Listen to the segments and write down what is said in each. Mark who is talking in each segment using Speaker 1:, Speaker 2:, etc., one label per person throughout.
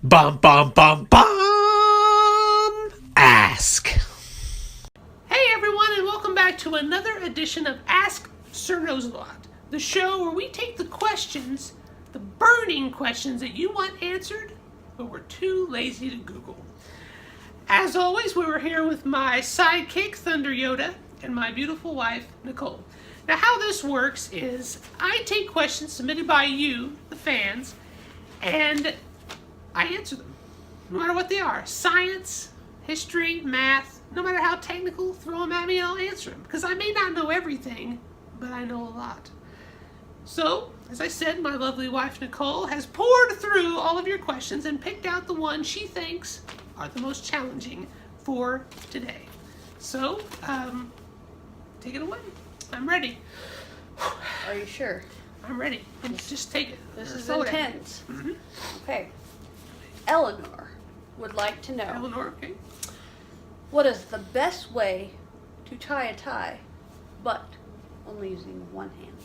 Speaker 1: Bum, bum, bum, bum! Ask.
Speaker 2: Hey everyone, and welcome back to another edition of Ask Sir Knows-A-Lot, the show where we take the questions, the burning questions that you want answered, but we're too lazy to Google. As always, we were here with my sidekick, Thunder Yoda, and my beautiful wife, Nicole. Now, how this works is I take questions submitted by you, the fans, and I answer them, no matter what they are. Science, history, math, no matter how technical, throw them at me and I'll answer them. Because I may not know everything, but I know a lot. So, as I said, my lovely wife Nicole has poured through all of your questions and picked out the ones she thinks are the most challenging for today. So, take it away. I'm ready.
Speaker 3: Are you sure?
Speaker 2: I'm ready. Just take it.
Speaker 3: This is
Speaker 2: Throw it at me.
Speaker 3: intense. Okay. Eleanor would like to know,
Speaker 2: Eleanor, okay.
Speaker 3: what is the best way to tie a tie, but only using one hand?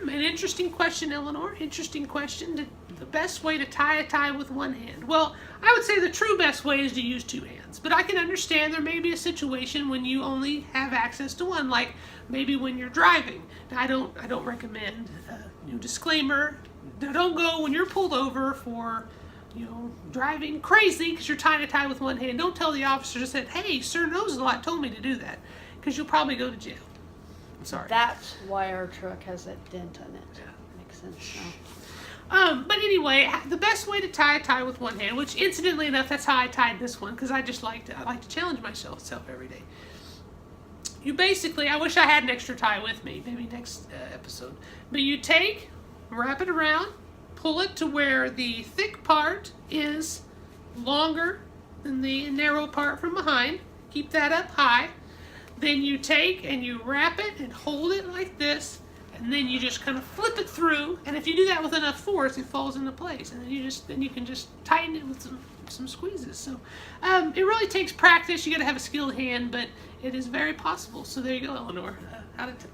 Speaker 2: An interesting question, Eleanor. Interesting question. The best way to tie a tie with one hand. Well, I would say the true best way is to use two hands. But I can understand there may be a situation when you only have access to one, like maybe when you're driving. Now, I don't recommend. Disclaimer: don't go when you're pulled over for, driving crazy because you're tying a tie with one hand. Don't tell the officer to say, "Hey, Sir Knows-A-Lot told me to do that," because you'll probably go to jail. I'm sorry.
Speaker 3: That's why our truck has that dent on it.
Speaker 2: Yeah.
Speaker 3: Makes sense now.
Speaker 2: But anyway, the best way to tie a tie with one hand, which incidentally enough, that's how I tied this one, because I like to challenge myself every day. You basically, I wish I had an extra tie with me, maybe next episode. But you wrap it around, pull it to where the thick part is longer than the narrow part from behind. Keep that up high. Then you take and you wrap it and hold it like this. And then you just kind of flip it through, and if you do that with enough force, it falls into place. And then you can just tighten it with some squeezes. So it really takes practice. You got to have a skilled hand, but it is very possible. So there you go, Eleanor.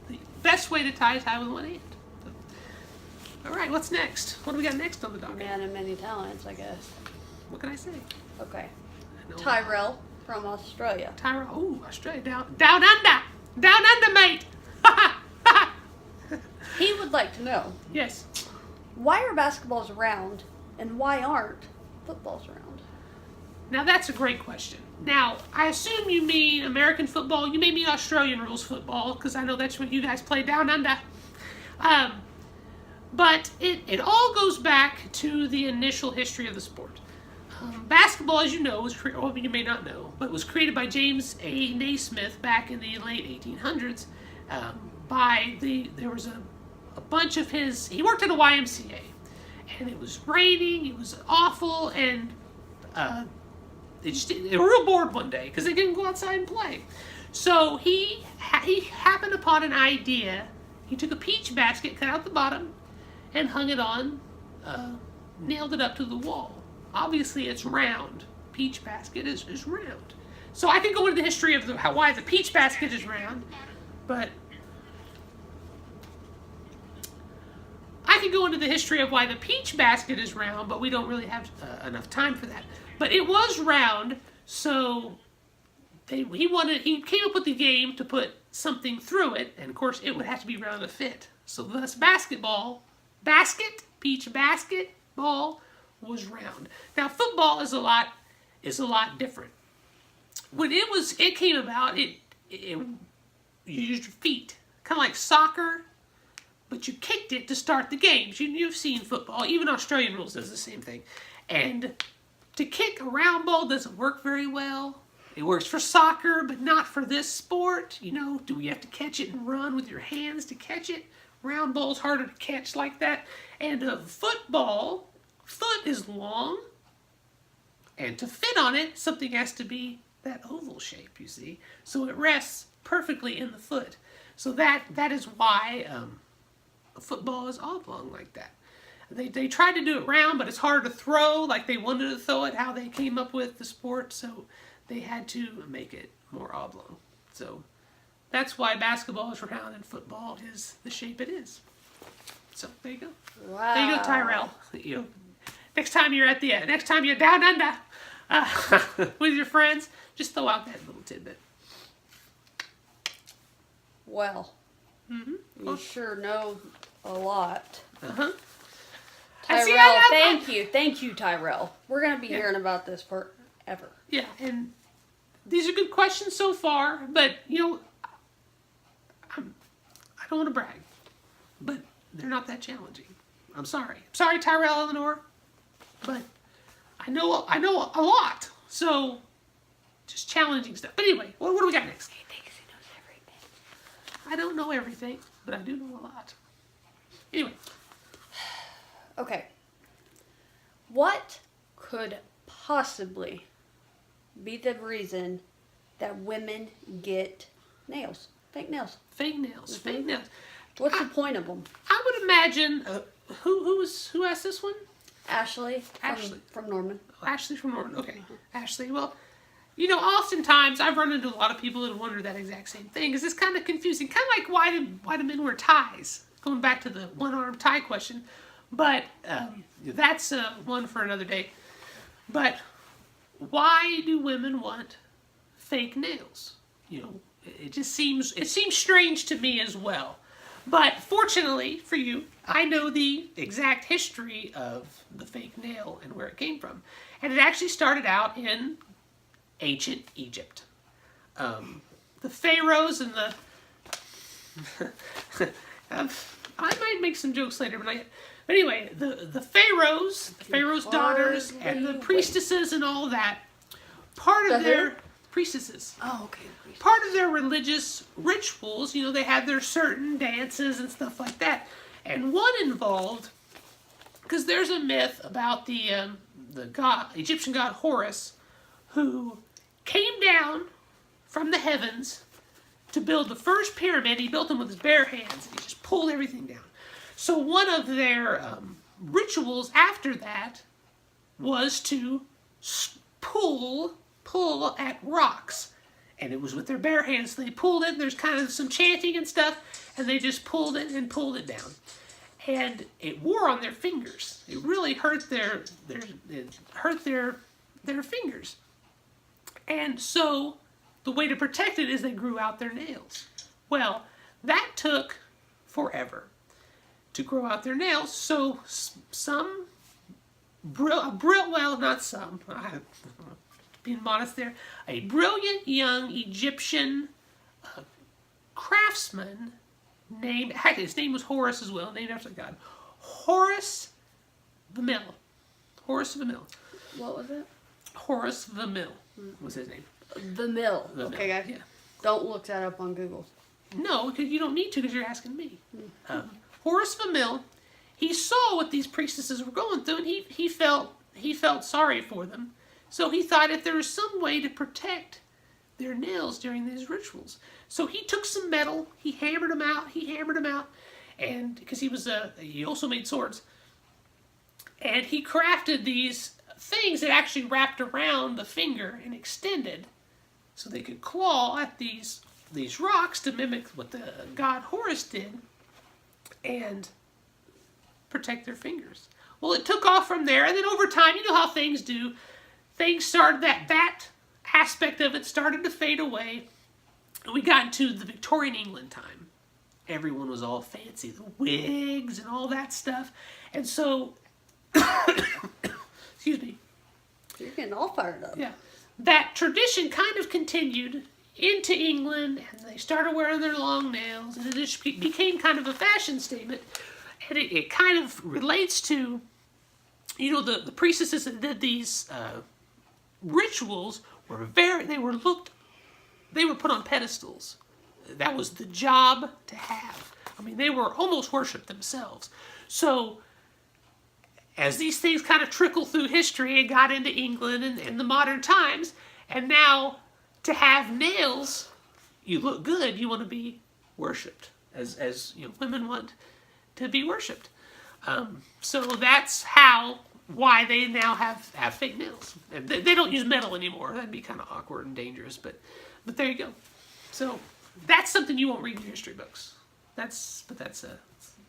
Speaker 2: The best way to tie a tie with one hand. So, all right, what's next? What do we got next on the docket?
Speaker 3: Man of many talents, I guess.
Speaker 2: What can I say?
Speaker 3: Okay.
Speaker 2: I know
Speaker 3: Tyrell from Australia.
Speaker 2: Tyrell. Oh, Australia. Down under. Down under, mate.
Speaker 3: He would like to know,
Speaker 2: Yes.
Speaker 3: why are basketballs round and why aren't footballs round?
Speaker 2: Now that's a great question. Now, I assume you mean American football. You may mean Australian rules football, because I know that's what you guys play down under. But it all goes back to the initial history of the sport. Basketball, as you know, you may not know, but was created by James A. Naismith back in the late 1800s. There was a bunch of he worked at a YMCA, and it was raining, it was awful, and they were real bored one day because they didn't go outside and play. So he happened upon an idea. He took a peach basket, cut out the bottom, and hung it on, nailed it up to the wall. Obviously, it's round. Peach basket is round. So I can go into the history of why the peach basket is round, but we don't really have enough time for that. But it was round, so he came up with the game to put something through it, and of course it would have to be round to fit. So thus peach basketball was round. Now football is a lot different. When it came about, you used your feet, kind of like soccer. But you kicked it to start the games. You've seen football. Even Australian rules does the same thing. And to kick a round ball doesn't work very well. It works for soccer, but not for this sport. Do we have to catch it and run with your hands to catch it? Round ball's harder to catch like that. And football, foot is long. And to fit on it, something has to be that oval shape, you see. So it rests perfectly in the foot. So that is why football is oblong like that. They tried to do it round, but it's hard to throw like they wanted to throw it, how they came up with the sport, so they had to make it more oblong. So that's why basketball is round and football is the shape it is. So there you go.
Speaker 3: Wow.
Speaker 2: There you go, Tyrell. next time you're down under with your friends, just throw out that little tidbit.
Speaker 3: Well, you sure know a lot.
Speaker 2: Uh-huh.
Speaker 3: Tyrell, thank you, Tyrell. We're gonna be hearing about this forever.
Speaker 2: Yeah, and these are good questions so far, but I don't want to brag, but they're not that challenging. I'm sorry, Tyrell, Eleanor, but I know a lot, so just challenging stuff. But anyway, what do we got next?
Speaker 3: He thinks he knows everything.
Speaker 2: I don't know everything, but I do know a lot. Anyway.
Speaker 3: Okay. What could possibly be the reason that women get nails? Fake nails.
Speaker 2: Fake nails. Fake nails.
Speaker 3: What's the point of them?
Speaker 2: I would imagine. Who asked this one?
Speaker 3: Ashley.
Speaker 2: Ashley.
Speaker 3: From Norman.
Speaker 2: Oh, Ashley from Norman. Okay. Ashley. Well, oftentimes I've run into a lot of people that wonder that exact same thing. Is this kind of confusing? Kind of like why do men wear ties? Going back to the one-armed tie question. But that's one for another day. But why do women want fake nails? It seems strange to me as well. But fortunately for you, I know the exact history of the fake nail and where it came from. And it actually started out in ancient Egypt. The pharaohs and the... I might make some jokes later, but anyway, the pharaohs' daughters, and the priestesses and all that, part of their priestesses.
Speaker 3: Oh, okay.
Speaker 2: Part of their religious rituals, they had their certain dances and stuff like that. And one involved, because there's a myth about the Egyptian god Horus, who came down from the heavens to build the first pyramid. He built them with his bare hands, and he just pulled everything down. So one of their rituals after that was to pull at rocks. And it was with their bare hands. They pulled it. There's kind of some chanting and stuff. And they just pulled it and pulled it down. And it wore on their fingers. It really hurt their fingers. And so the way to protect it is they grew out their nails. Well, that took forever to grow out their nails. So being modest there, a brilliant young Egyptian craftsman his name was Horus as well, named after the god, Horus Vermil. Horus Vermil.
Speaker 3: What was it?
Speaker 2: Horus Vermil was his name.
Speaker 3: Vermil. Okay, guys.
Speaker 2: Yeah.
Speaker 3: Don't look that up on Google.
Speaker 2: No, because you don't need to, because you're asking me. Horus Vermil, he saw what these priestesses were going through, and he felt sorry for them. So he thought if there was some way to protect their nails during these rituals. So he took some metal, he hammered them out, and because he also made swords. And he crafted these things that actually wrapped around the finger and extended so they could claw at these rocks to mimic what the god Horus did and protect their fingers. Well, it took off from there, and then over time, you know how things do. Things started, that aspect of it started to fade away. And we got into the Victorian England time. Everyone was all fancy, the wigs and all that stuff. And so, excuse me.
Speaker 3: You're getting all fired up.
Speaker 2: Yeah. That tradition kind of continued into England, and they started wearing their long nails, and it just became kind of a fashion statement. And it kind of relates to, the priestesses that did these rituals they were put on pedestals. That was the job to have. I mean, they were almost worshipped themselves. So, as these things kind of trickled through history and got into England and the modern times, and now to have nails, you look good, you want to be worshipped, as women want to be worshipped. So that's why they now have fake nails. And they don't use metal anymore. That'd be kind of awkward and dangerous, but there you go. So that's something you won't read in your history books. That's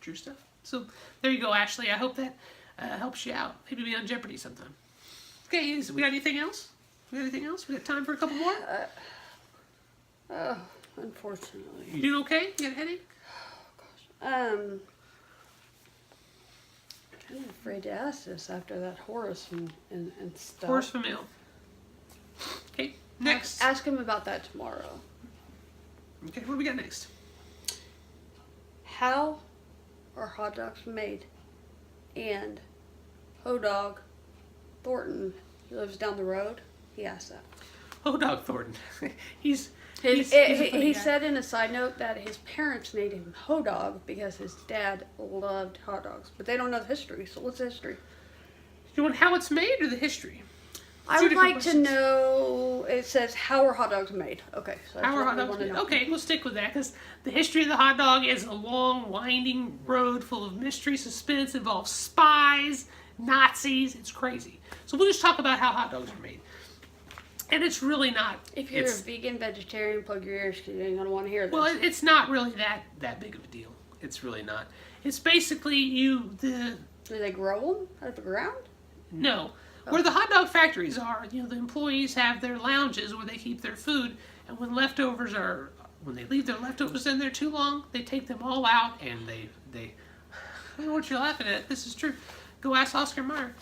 Speaker 2: true stuff. So there you go, Ashley. I hope that helps you out. Maybe be on Jeopardy sometime. Okay, we got anything else? We got time for a couple more?
Speaker 3: Unfortunately.
Speaker 2: You doing okay? You got a headache?
Speaker 3: I'm kind of afraid to ask this after that Horace and stuff.
Speaker 2: Horace Vermeil. Okay, next.
Speaker 3: Ask him about that tomorrow.
Speaker 2: Okay, what do we got next?
Speaker 3: How are hot dogs made? And Hodog Thornton, he lives down the road, he asked that.
Speaker 2: Oh, Dog Thornton. he's
Speaker 3: He
Speaker 2: a funny guy.
Speaker 3: said in a side note that his parents named him Hodog because his dad loved hot dogs. But they don't know the history, so what's the history?
Speaker 2: You want how it's made or the history?
Speaker 3: I
Speaker 2: Two
Speaker 3: would
Speaker 2: different
Speaker 3: like
Speaker 2: questions.
Speaker 3: to know, it says, how are hot dogs made? Okay, so that's
Speaker 2: How are
Speaker 3: what
Speaker 2: hot
Speaker 3: I
Speaker 2: dogs
Speaker 3: want to
Speaker 2: made?
Speaker 3: know.
Speaker 2: Okay, we'll stick with that because the history of the hot dog is a long, winding road full of mystery, suspense, involves spies, Nazis. It's crazy. So we'll just talk about how hot dogs are made. And it's really not.
Speaker 3: If you're
Speaker 2: it's,
Speaker 3: a vegan, vegetarian, plug your ears because you ain't going to want to hear this.
Speaker 2: well, it's not really that big of a deal. It's really not. It's basically
Speaker 3: Do they grow them out of the ground?
Speaker 2: No. Where the hot dog factories are, the employees have their lounges where they keep their food, and when they leave their leftovers in there too long, they take them all out and they I don't know what you're laughing at. This is true. Go ask Oscar Mayer.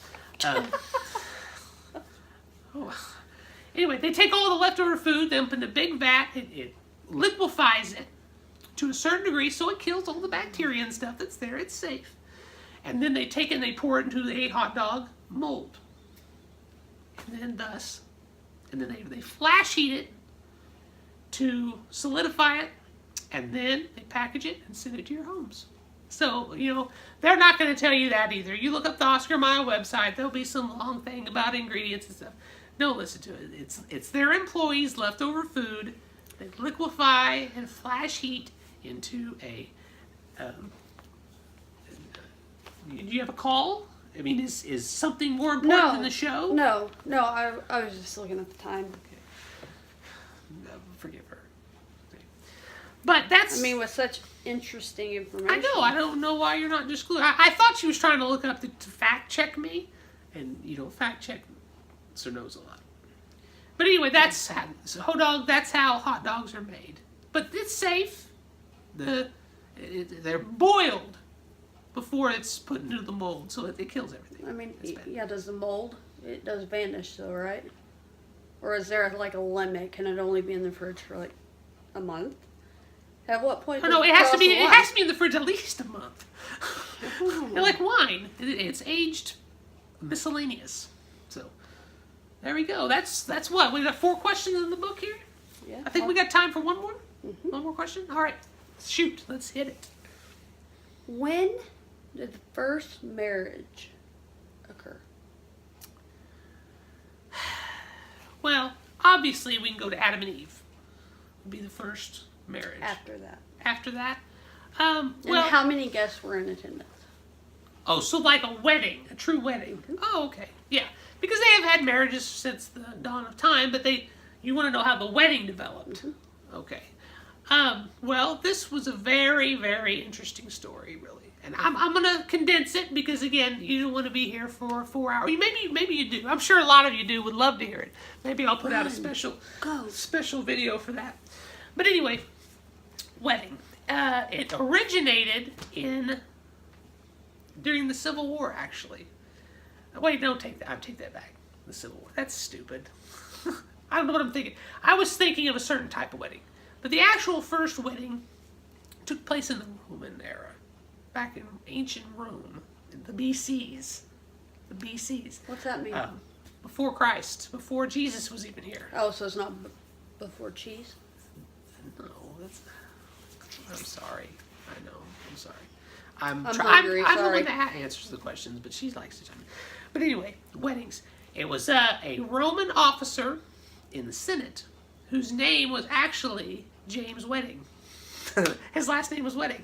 Speaker 2: Anyway, they take all the leftover food, they open a big vat, it liquefies it to a certain degree so it kills all the bacteria and stuff that's there. It's safe. And then they take it and they pour it into a hot dog mold. And then they flash heat it to solidify it, and then they package it and send it to your homes. So, they're not going to tell you that either. You look up the Oscar Mayer website, there'll be some long thing about ingredients and stuff. Don't listen to it. It's their employees' leftover food. They liquefy and flash heat into a... do you have a call? I mean, is something more important than the show?
Speaker 3: No, I was just looking at the time.
Speaker 2: Okay. No, forgive her. Okay. But that's...
Speaker 3: I mean, with such interesting information.
Speaker 2: I know. I don't know why you're not just glued. I thought she was trying to look up to fact check me, and you don't fact check Sir knows a lot. But anyway, that's how hot dogs are made. But it's safe. They're boiled before it's put into the mold, so it kills everything.
Speaker 3: I mean,
Speaker 2: It's bad.
Speaker 3: yeah, does the mold, it does vanish though, right? Or is there like a limit? Can it only be in the fridge for like a month? At what point?
Speaker 2: Oh, no,
Speaker 3: does
Speaker 2: it has to
Speaker 3: cross
Speaker 2: be.
Speaker 3: the
Speaker 2: It
Speaker 3: line?
Speaker 2: has to be in the fridge at least a month. They're like wine. It's aged, miscellaneous. So there we go. That's what we got. 4 questions in the book here.
Speaker 3: Yeah.
Speaker 2: I think we got time for one more. One more question. All right, shoot. Let's hit it.
Speaker 3: When did the first marriage occur?
Speaker 2: Well, obviously we can go to Adam and Eve. Would be the first marriage.
Speaker 3: After that.
Speaker 2: After that,
Speaker 3: And how many guests were in attendance?
Speaker 2: Oh, so like a wedding, a true wedding. Oh, okay. Yeah. Because they have had marriages since the dawn of time, but you want to know how the wedding developed. Okay. Well, this was a very, very interesting story, really. And I'm going to condense it because, again, you don't want to be here for 4 hours. Maybe you do. I'm sure a lot of you do would love to hear it. Maybe I'll put out a special video for that. But anyway, wedding. It originated during the Civil War, actually. Wait, don't take that. I take that back. The Civil War. That's stupid. I don't know what I'm thinking. I was thinking of a certain type of wedding. But the actual first wedding took place in the Roman era. Back in ancient Rome. The BCs. The BCs.
Speaker 3: What's that mean?
Speaker 2: Before Christ. Before Jesus was even here.
Speaker 3: Oh, so it's not before cheese?
Speaker 2: No, that's... I'm sorry. I know. I'm sorry. I'm
Speaker 3: hungry,
Speaker 2: I'm the
Speaker 3: sorry.
Speaker 2: one that answers the questions, but she likes to chime in. But anyway, weddings. It was a Roman officer in the Senate whose name was actually James Wedding. His last name was Wedding.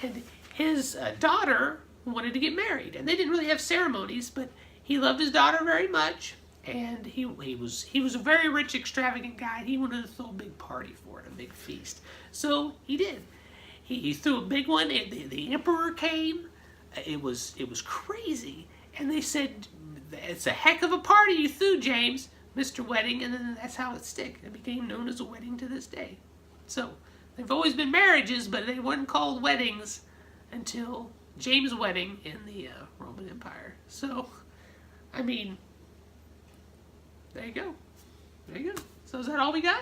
Speaker 2: And his daughter wanted to get married. And they didn't really have ceremonies, but he loved his daughter very much. And he was a very rich, extravagant guy. And he wanted to throw a big party for it, a big feast. So he did. He threw a big one. The emperor came. It was crazy. And they said, it's a heck of a party you threw, James, Mr. Wedding, and then that's how it stick. It became known as a wedding to this day. So, they've always been marriages, but they weren't called weddings until James' wedding in the Roman Empire. So, I mean, there you go. There you go. So is that all we got?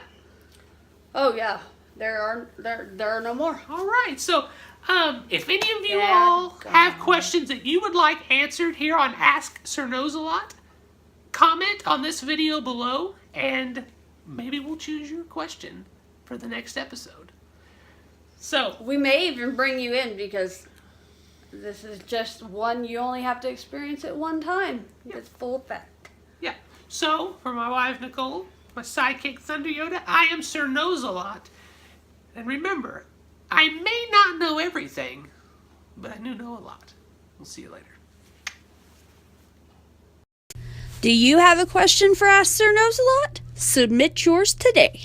Speaker 3: Oh yeah, there are no more.
Speaker 2: All right. So, if any of you all have questions that you would like answered here on Ask Sir Knows-A-Lot, comment on this video below, and maybe we'll choose your question for the next episode. So
Speaker 3: We may even bring you in because this is just one. You only have to experience it one time. It's full effect.
Speaker 2: yeah. So for my wife Nicole, my sidekick Thunder Yoda, I am Sir Knows-A-Lot, and remember, I may not know everything, but I do know a lot. We'll see you later.
Speaker 4: Do you have a question for Ask Sir Knows-A-Lot? Submit yours today.